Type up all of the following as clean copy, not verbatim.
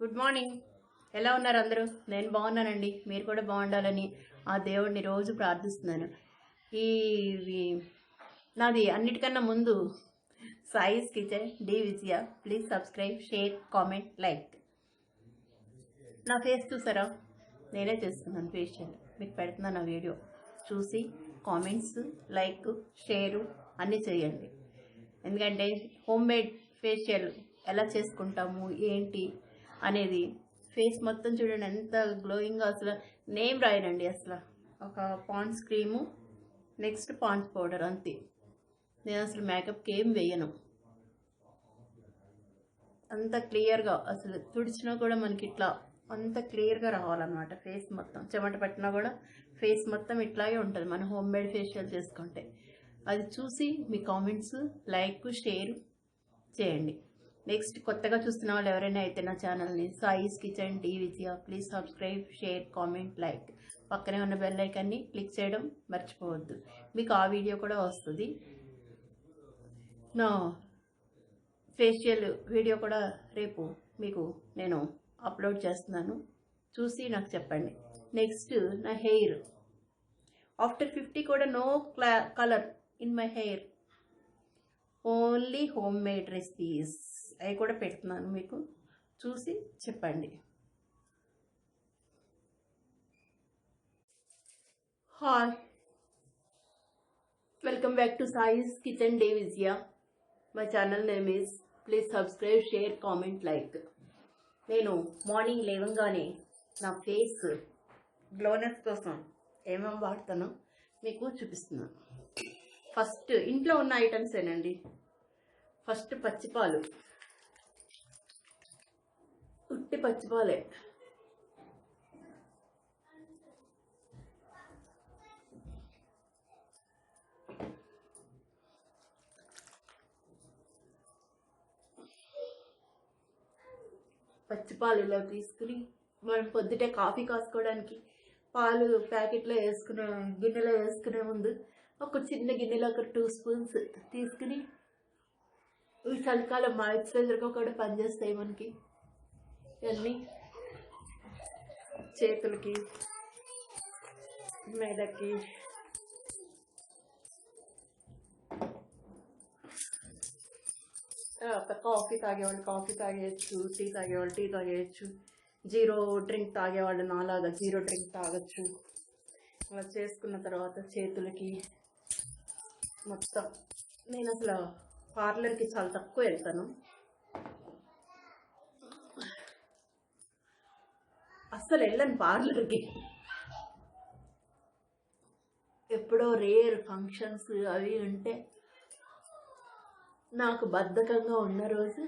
Good morning. ఎలా ఉన్నారు అందరూ? నేను బాగున్నానండి. మీరు కూడా బాగుండాలని ఆ దేవుడిని రోజు ప్రార్థిస్తున్నాను. ఈ నాది అన్నిటికన్నా ముందు Sai's kitchen D Vijaya. Please subscribe, share, comment, like. నా ఫేస్ చూసారా? నేనే చేస్తున్నాను ఫేషియల్. మీకు పెడుతున్నాను ఆ వీడియో చూసి కామెంట్స్, లైక్, షేరు అన్నీ చేయండి. ఎందుకంటే హోమ్ మేడ్ ఫేషియల్ ఎలా చేసుకుంటాము ఏంటి అనేది ఫేస్ మొత్తం చూడండి ఎంత గ్లోయింగ్గా. అసలు నేమ్ రాయనండి, అసలు ఒక Pond's cream, next Pond's powder, అంతే. నేను అసలు మేకప్కి ఏం వేయను. అంత క్లియర్గా అసలు తుడిచినా కూడా మనకి ఇట్లా అంత క్లియర్గా రావాలన్నమాట. ఫేస్ మొత్తం చెమట పట్టినా కూడా ఫేస్ మొత్తం ఇట్లాగే ఉంటుంది మన హోమ్ మేడ్ ఫేషియల్ చేసుకుంటే. అది చూసి మీ కామెంట్స్, లైక్, షేర్ చేయండి. నెక్స్ట్ కొత్తగా చూస్తున్న వాళ్ళు ఎవరైనా అయితే నా ఛానల్ని Sai's kitchen D Vijaya please subscribe, share, comment, like. పక్కనే ఉన్న బెల్ ఐకాన్ని క్లిక్ చేయడం మర్చిపోవద్దు. మీకు ఆ వీడియో కూడా వస్తుంది. నా ఫేషియల్ వీడియో కూడా రేపు మీకు నేను అప్లోడ్ చేస్తున్నాను, చూసి నాకు చెప్పండి. నెక్స్ట్ నా హెయిర్ ఆఫ్టర్ 50 కూడా no colour in my hair, only homemade recipes. అవి కూడా పెడుతున్నాను, మీకు చూసి చెప్పండి. Hi, welcome back to Sai's kitchen D Vijaya. My channel name is please subscribe, share, comment, like. నేను మార్నింగ్ లేవగానే నా ఫేస్ గ్లోనెస్ కోసం ఏమేమి వాడతానో మీకు చూపిస్తున్నాను. ఫస్ట్ ఇంట్లో ఉన్న ఐటమ్స్ ఏనండి. ఫస్ట్ పచ్చిపాలు, ఉట్టి పచ్చిపాలే. పచ్చిపాలు ఇలా తీసుకుని మనం పొద్దుటే కాఫీ కాసుకోవడానికి పాలు ప్యాకెట్లో వేసుకునే గిన్నెలో వేసుకునే ముందు ఒక చిన్న గిన్నెలో ఒక 2 స్పూన్స్ తీసుకుని, ఈ చలికాలం మాయిశ్చరైజర్గా కూడా పనిచేస్తాయి మనకి. ఇవన్నీ చేతులకి, మెడకి, కాఫీ తాగేవాళ్ళు కాఫీ తాగేయచ్చు, టీ తాగేవాళ్ళు టీ తాగేయచ్చు, జీరో డ్రింక్ తాగేవాళ్ళు నాలాగా జీరో డ్రింక్ తాగొచ్చు. అలా చేసుకున్న తర్వాత చేతులకి మొత్తం. నేను అసలు పార్లర్కి చాలా తక్కువ వెళ్తాను, అస్సలు వెళ్ళను పార్లర్కి. ఎప్పుడో రేర్ ఫంక్షన్స్ అవి ఉంటే నాకు బద్ధకంగా ఉన్న రోజు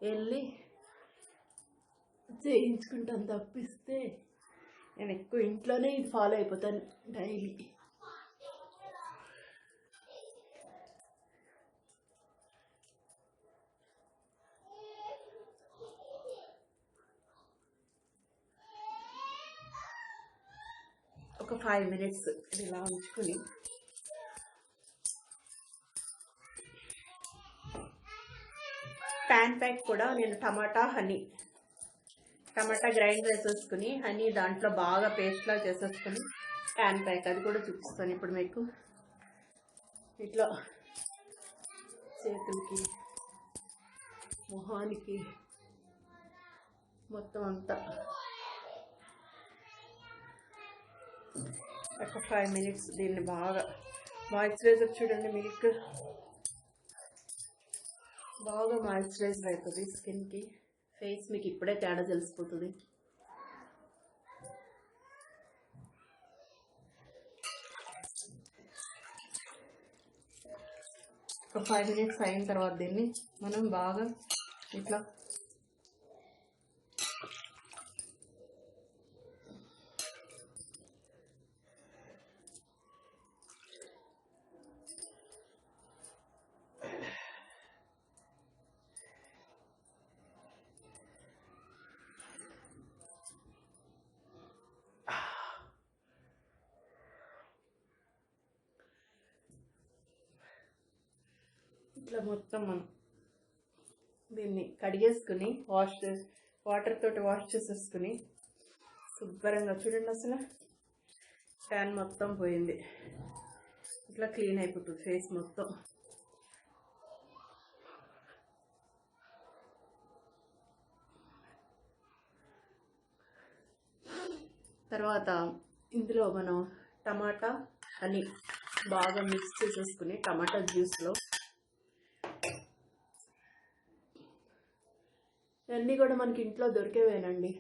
వెళ్ళి చేయించుకుంటాను తప్పిస్తే నేను ఎక్కువ ఇంట్లోనే ఇది ఫాలో అయిపోతాను డైలీ. ఒక 5 minutes ఇలా ఉంచుకొని ప్యాన్ ప్యాక్ కూడా నేను టమాటా గ్రైండ్ చేసేసుకుని హనీ దాంట్లో బాగా పేస్ట్లా చేసేసుకుని ప్యాన్ ప్యాక్ అది కూడా చూపిస్తాను ఇప్పుడు మీకు. ఇట్లా చేతులకి, మొహానికి మొత్తం అంతా ఒక 5 minutes దీన్ని బాగా మాయిశ్చరైజర్ చూడండి, మిల్క్ బాగా మాయిశ్చరైజర్ అవుతుంది స్కిన్కి. ఫేస్ మీకు ఇప్పుడే తేడా తెలిసిపోతుంది. ఒక 5 minutes అయిన తర్వాత దీన్ని మనం బాగా ఇట్లా ఇట్లా మొత్తం మనం దీన్ని కడిగేసుకుని వాటర్ తోటి వాష్ చేసేసుకుని శుభ్రంగా చూడండి, అసలు ట్యాన్ మొత్తం పోయింది. ఇట్లా క్లీన్ అయిపోతుంది ఫేస్ మొత్తం. తర్వాత ఇందులో మనం టమాటా అని బాగా మిక్స్ చేసేసుకుని టమాటా జ్యూస్లో ఇవన్నీ కూడా మనకి ఇంట్లో దొరికేవేనండి.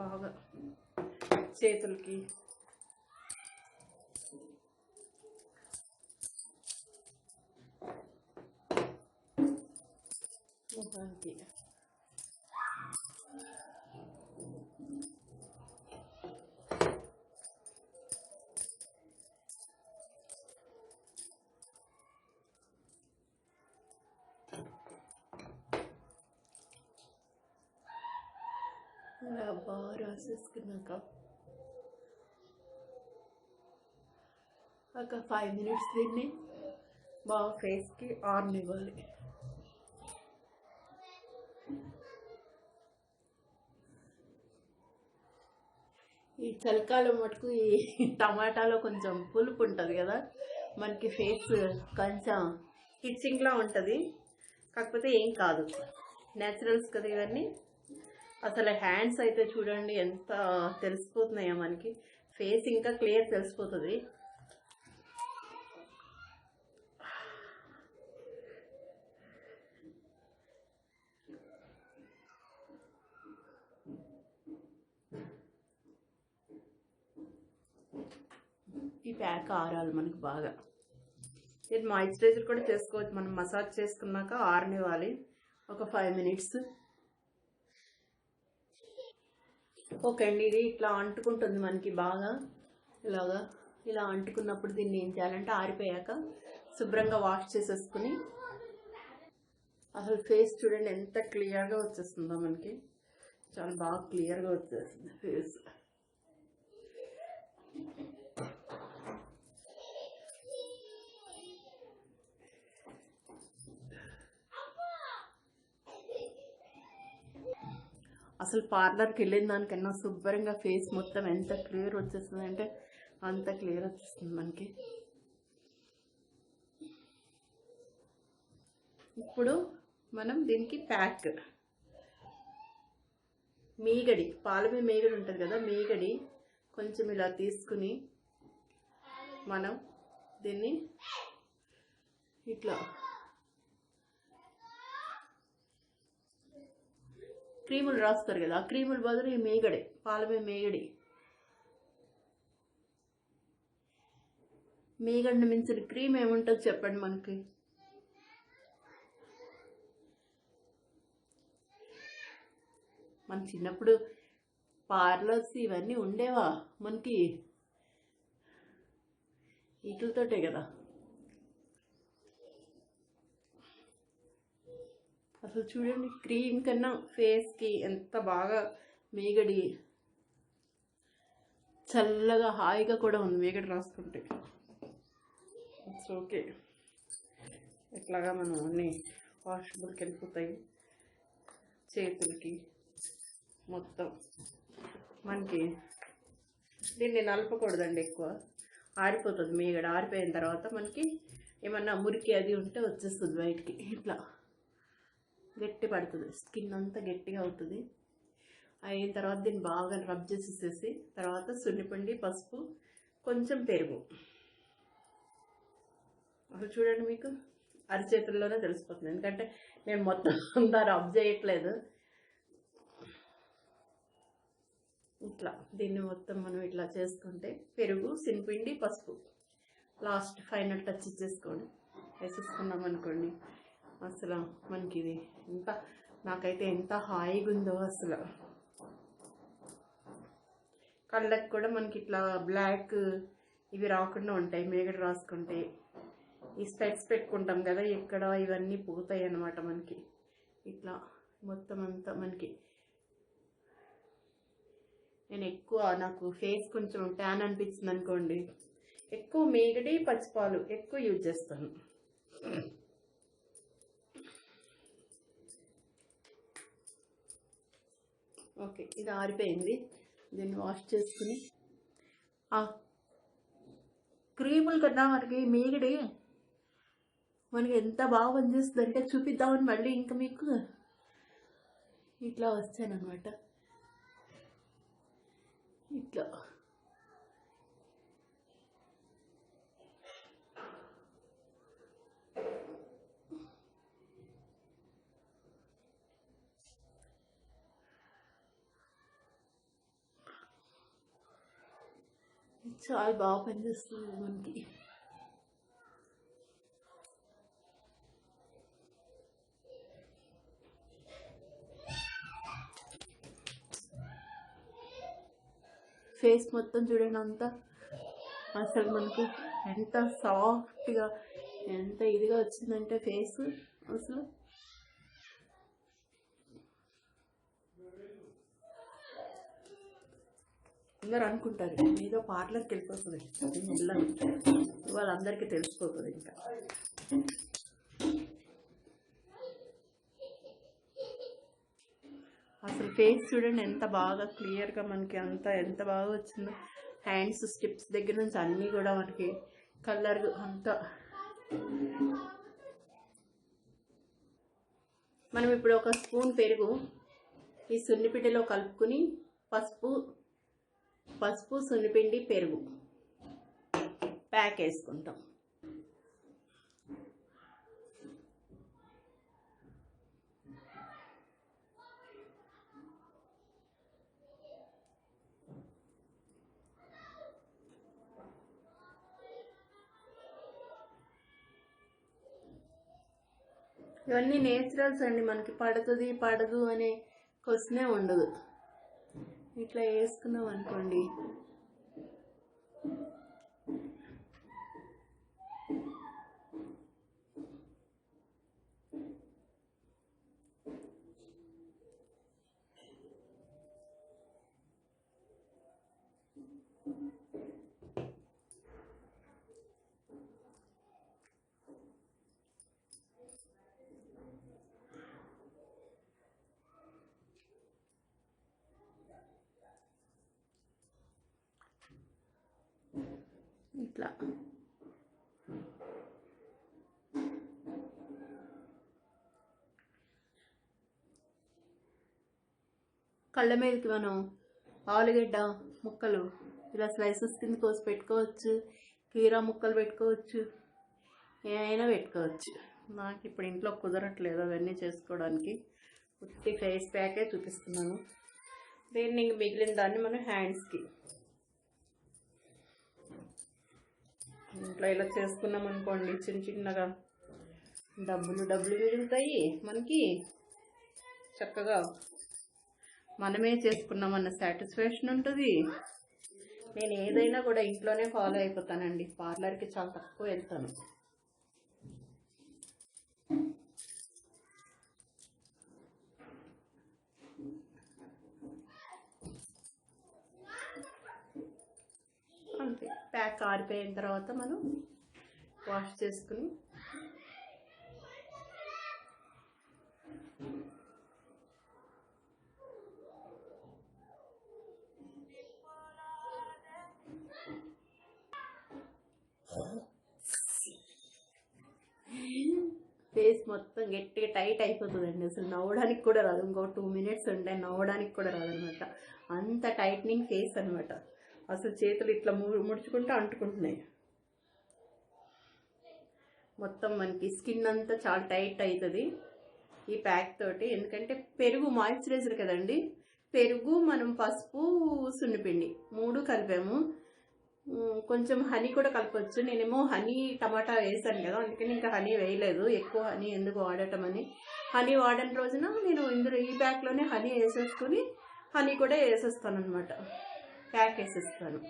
బాగా చేతులకి ముఖానికి ఇలా బాగా రాసేసుకున్నాక ఒక 5 minutes దీన్ని బాగా ఫేస్కి ఆర్మ్ ఇవ్వాలి. ఈ చలికాలం మటుకు ఈ టమాటాలో కొంచెం పులుపు ఉంటుంది కదా, మనకి ఫేస్ కొంచెం హిచ్చింగ్లా ఉంటుంది. కాకపోతే ఏం కాదు, న్యాచురల్స్ కదా ఇవన్నీ. అసలు హ్యాండ్స్ అయితే చూడండి ఎంత తెలిసిపోతున్నాయో మనకి, ఫేస్ ఇంకా క్లియర్ తెలిసిపోతుంది. ఈ ప్యాక్ ఆరాలి మనకి బాగా. ఇది మాయిశ్చరైజర్ కూడా చేసుకోవచ్చు, మనం మసాజ్ చేసుకున్నాక ఆరనివ్వాలి ఒక 5 minutes. ఓకే అండి, ఇది ఇట్లా అంటుకుంటుంది మనకి బాగా. ఇలా అంటుకున్నప్పుడు దీన్ని ఏం చేయాలంటే ఆరిపోయాక శుభ్రంగా వాష్ చేసేసుకుని, అసలు ఫేస్ చూడండి ఎంత క్లియర్గా వచ్చేస్తుందో మనకి, చాలా బాగా క్లియర్గా వచ్చేస్తుంది ఫేస్. అసలు పార్లర్కి వెళ్ళిన దానికన్నా శుభ్రంగా ఫేస్ మొత్తం ఎంత క్లియర్ వచ్చేస్తుంది అంటే అంత క్లియర్ వచ్చేస్తుంది మనకి. ఇప్పుడు మనం దీనికి ప్యాక్ మీగడి, పాలమే మీగడి ఉంటుంది కదా, మీగడి కొంచెం ఇలా తీసుకుని మనం దీన్ని ఇట్లా క్రీములు రాస్తారు కదా, ఆ క్రీముల బదులు ఈ మేగడే, పాలమే మేగడిని మించిన క్రీమ్ ఏముంటుంది చెప్పండి మనకి. మన చిన్నప్పుడు పార్లర్స్ ఇవన్నీ ఉండేవా మనకి, వీటితోటే కదా. అసలు చూడండి క్రీమ్ కన్నా ఫేస్కి ఎంత బాగా మేగడి చల్లగా హాయిగా కూడా ఉంది మేగడి రాసుకుంటే. ఇట్స్ ఓకే, ఇట్లాగా మనం అన్నీ వాషబుల్కి వెళ్ళిపోతాయి చేతులకి మొత్తం. మనకి దీన్ని నలపకూడదండి ఎక్కువ, ఆరిపోతుంది మేగడ. ఆరిపోయిన తర్వాత మనకి ఏమన్నా మురికి అది ఉంటే వచ్చేస్తుంది బయటికి. ఇట్లా గట్టి పడుతుంది, స్కిన్ అంతా గట్టిగా అవుతుంది. అయిన తర్వాత దీన్ని బాగా రబ్ చేసేసేసి తర్వాత సున్నిపిండి, పసుపు, కొంచెం పెరుగు. అసలు చూడండి మీకు అరిచేతుల్లోనే తెలిసిపోతుంది, ఎందుకంటే నేను మొత్తం అంతా రబ్ చేయట్లేదు. ఇట్లా దీన్ని మొత్తం మనం ఇట్లా చేసుకుంటే పెరుగు, శనగపిండి, పసుపు లాస్ట్ ఫైనల్ టచ్ ఇచ్చేసుకోండి, వేసేసుకున్నాం అనుకోండి. అసలు మనకి ఇది ఎంత, నాకైతే ఎంత హాయిగా ఉందో అసలు. కళ్ళకి కూడా మనకి ఇట్లా బ్లాక్ ఇవి రాకుండా ఉంటాయి మేగడ రాసుకుంటే. ఈ స్పెట్స్ పెట్టుకుంటాం కదా ఇక్కడ, ఇవన్నీ పోతాయి అన్నమాట మనకి. ఇట్లా మొత్తం అంతా మనకి. నేను ఎక్కువ, నాకు ఫేస్ కొంచెం ట్యాన్ అనిపించింది అనుకోండి, ఎక్కువ మేగడి పచ్చిపాలు ఎక్కువ యూజ్ చేస్తాను. ఓకే, ఇది ఆరిపోయింది. దీన్ని వాష్ చేసుకుని క్రీములు కన్నా మనకి మేగడి మనకి ఎంత బాగా పనిచేస్తుంది అంటే చూపిద్దామని మళ్ళీ ఇంకా మీకు ఇట్లా వచ్చానమాట. ఇట్లా చాలా బాగా పనిచేస్తుంది మనకి. ఫేస్ మొత్తం చూడండి అంతా అసలు మనకు ఎంత సాఫ్ట్గా ఎంత ఇదిగా వచ్చిందంటే ఫేస్ అసలు. అందరు అనుకుంటారు ఏదో పార్లర్కి వెళ్ళిపోతుంది వాళ్ళందరికీ తెలిసిపోతుంది. ఇంకా అసలు ఫేస్ చూడండి ఎంత బాగా క్లియర్గా మనకి అంతా ఎంత బాగా వచ్చిందో. హ్యాండ్స్ స్టిప్స్ దగ్గర నుంచి అన్నీ కూడా మనకి కలర్ అంతా. మనం ఇప్పుడు ఒక స్పూన్ పెరుగు ఈ సున్నిపిండిలో కలుపుకుని పసుపు సున్నిపిండి పెరుగు ప్యాక్ వేసుకుంటాం. ఇవన్నీ నేచురల్స్ అండి, మనకి పడుతుంది పడదు అనే క్వశ్చనే ఉండదు. ఇట్లా వేసుకున్నాం అనుకోండి ఇట్లా. కళ్ళ మీదకి మనం ఆలుగడ్డ ముక్కలు ఇలా స్లైసెస్ కింద కోసి పెట్టుకోవచ్చు, కీరా ముక్కలు పెట్టుకోవచ్చు, ఏమైనా పెట్టుకోవచ్చు. నాకు ఇప్పుడు ఇంట్లో కుదరట్లేదు అవన్నీ చేసుకోవడానికి, ఉత్తి ఫేస్ ప్యాకే చూపిస్తున్నాను. దీన్ని మిగిలిన దాన్ని మనం హ్యాండ్స్కి ఇంట్లో ఇలా చేసుకున్నాం అనుకోండి, చిన్న చిన్నగా డబ్బులు మిగులుతాయి మనకి. చక్కగా మనమే చేసుకున్నామన్న సాటిస్ఫాక్షన్ ఉంటుంది. నేను ఏదైనా కూడా ఇంట్లోనే ఫాలో అయిపోతానండి, పార్లర్కి చాలా తక్కువ వెళ్తాను. అంతే, ప్యాక్ ఆరిపోయిన తర్వాత మనం వాష్ చేసుకుని ఫేస్ మొత్తం గట్టిగా టైట్ అయిపోతుందండి. అసలు నవ్వడానికి కూడా రాదు. ఇంకో 2 minutes ఉంటే నవ్వడానికి కూడా రాదనమాట. అంత టైట్నింగ్ ఫేస్ అనమాట. అసలు చేతులు ఇట్లా ముడుచుకుంటూ అంటుకుంటున్నాయి. మొత్తం మనకి స్కిన్ అంతా చాలా టైట్ అవుతుంది ఈ ప్యాక్ తోటి. ఎందుకంటే పెరుగు మాయిశ్చరైజర్ కదండి, పెరుగు, మనం పసుపు, సున్నిపిండి 3 కలిపాము. కొంచెం హనీ కూడా కలపచ్చు. నేనేమో హనీ టమాటా వేసాను కదా, అందుకని ఇంకా హనీ వేయలేదు. ఎక్కువ హనీ ఎందుకు వాడటం అని. హనీ వాడని రోజున నేను ఇందులో ఈ ప్యాక్లోనే హనీ వేసేసుకుని హనీ కూడా వేసేస్తాను అనమాట. ప్యాక్ వేసేస్తాను.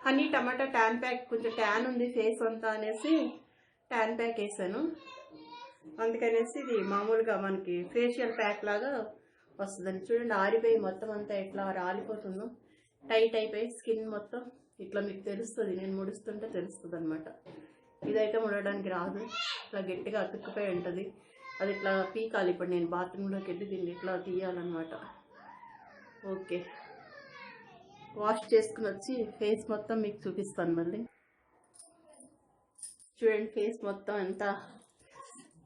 హనీ టమాటా ట్యాన్ ప్యాక్, కొంచెం ట్యాన్ ఉంది ఫేస్ అంతా అనేసి ట్యాన్ ప్యాక్ వేసాను. అందుకనేసి ఇది మామూలుగా మనకి ఫేషియల్ ప్యాక్ లాగా వస్తుందని. చూడండి ఆరిపోయి మొత్తం అంతా ఎట్లా రాలిపోతుందో, టైట్ అయిపోయి స్కిన్ మొత్తం ఇట్లా మీకు తెలుస్తుంది. నేను ముడుస్తుంటే తెలుస్తుంది అనమాట. ఇదైతే ముడడానికి రాదు, ఇట్లా గట్టిగా అతుక్కుపోయి ఉంటుంది. అది ఇట్లా పీకాలి. ఇప్పుడు నేను బాత్రూంలోకి వెళ్ళి దీన్ని ఇట్లా తీయాలన్నమాట. ఓకే, వాష్ చేసుకుని వచ్చి ఫేస్ మొత్తం మీకు చూపిస్తాను మళ్ళీ. చూడండి ఫేస్ మొత్తం ఎంత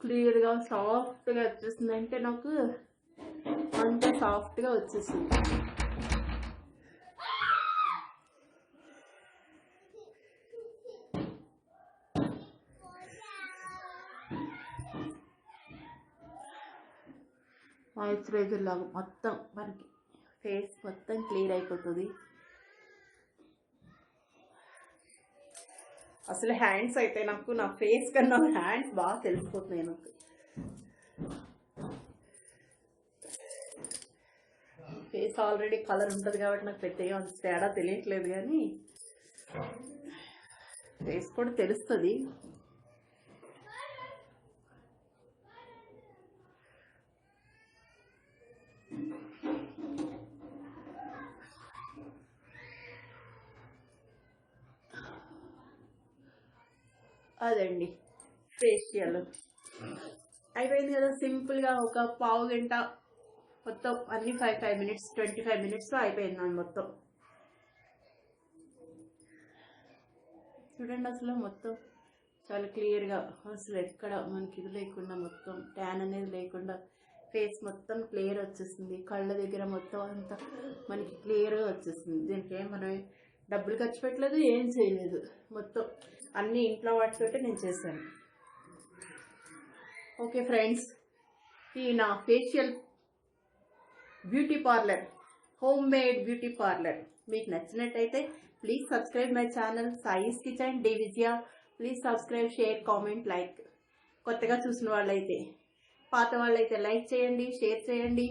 క్లియర్గా సాఫ్ట్గా వచ్చేసింది అంటే నాకు అంత సాఫ్ట్గా వచ్చేసింది. మాయిశ్చరైజర్ లాగా మొత్తం మనకి ఫేస్ మొత్తం క్లియర్ అయిపోతుంది. అసలు హ్యాండ్స్ అయితే నాకు నా ఫేస్ కన్నా హ్యాండ్స్ బాగా తెలిసిపోతున్నాయి నాకు. ఫేస్ ఆల్రెడీ కలర్ ఉంటుంది కాబట్టి నాకు పెద్దగా అంత తేడా తెలియట్లేదు, కానీ ఫేస్ కూడా తెలుస్తుంది. అదండి ఫేషియల్ అయిపోయింది కదా. సింపుల్గా ఒక పావు గంట మొత్తం అన్ని 5 మినిట్స్ 25 మినిట్స్లో అయిపోయింది నాకు మొత్తం. చూడండి అసలు మొత్తం చాలా క్లియర్గా, అసలు ఎక్కడ మనకి ఇది లేకుండా మొత్తం ట్యాన్ అనేది లేకుండా ఫేస్ మొత్తం క్లియర్ వచ్చేసింది. కళ్ళ దగ్గర మొత్తం అంతా మనకి క్లియర్గా వచ్చేసింది. దీనికి మనం డబ్బులు ఖర్చు పెట్టలేదు, ఏం చేయలేదు. మొత్తం అన్నీ ఇంట్లో వాటితోటే నేను చేశాను. ఓకే ఫ్రెండ్స్, ఈ నా facial beauty parlour, homemade beauty parlour మీకు నచ్చినట్టయితే please subscribe my channel Sai's kitchen D Vijaya. Please subscribe, share, comment, like. కొత్తగా చూసిన వాళ్ళైతే, పాత వాళ్ళైతే లైక్ చేయండి, షేర్ చేయండి,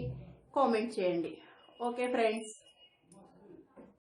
కామెంట్ చేయండి. Okay friends.